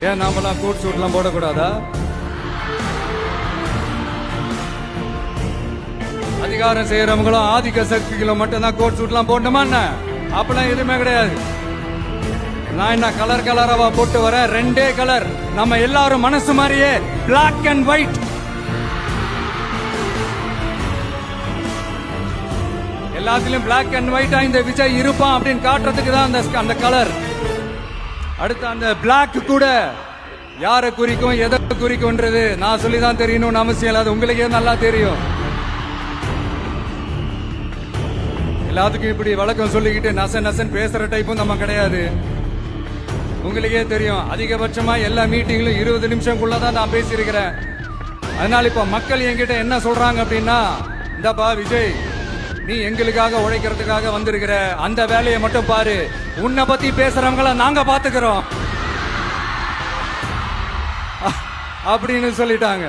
ஏன் நாமெல்லாம் கோட் சூட்லாம் போடக்கூடாதா? அதிகாரம் செய்யறவங்களும் ஆதிக்க சக்திகளும் மட்டும்தான் கோட் சூட்லாம் போடணுமா என்ன? அப்பெல்லாம் எதுவுமே கிடையாது. நான் என்ன கலர் கலராவா போட்டு வர? ரெண்டே கலர், நம்ம எல்லாரும் மனசு மாதிரியே பிளாக் அண்ட் ஒயிட். எல்லாத்திலும் பிளாக் அண்ட் ஒயிட்டா இந்த விஜய் இருப்பான் அப்படின்னு காட்டுறதுக்கு தான் அந்த கலர். அடுத்து அந்த பிளாக் கூட யாரை குறிக்கும் எதை குறிக்கும்ன்றது நான் சொல்லிதான் தெரியணும்னு அவசியம் இல்லை, அது உங்களுக்கே நல்லா தெரியும். எல்லாத்துக்கும் இப்படி வழக்கம் சொல்லிக்கிட்டு நசன் பேசுற டைப்பும் நம்ம கிடையாது. உங்களுக்கே தெரியும், அதிகபட்சமா எல்லா மீட்டிங்லும் 20 நிமிஷம்குள்ளதான் நான் பேசியிருக்கிறேன். அதனால இப்ப மக்கள் என்கிட்ட என்ன சொல்றாங்க அப்படின்னா, இந்தப்பா விஜய், நீ எங்களுக்காக உழைக்கிறதுக்காக வந்திருக்கிற, அந்த வேலையை மட்டும் பாரு, உன்னை பத்தி பேசுறவங்கள நாங்க பாத்துக்கிறோம் அப்படின்னு சொல்லிட்டாங்க.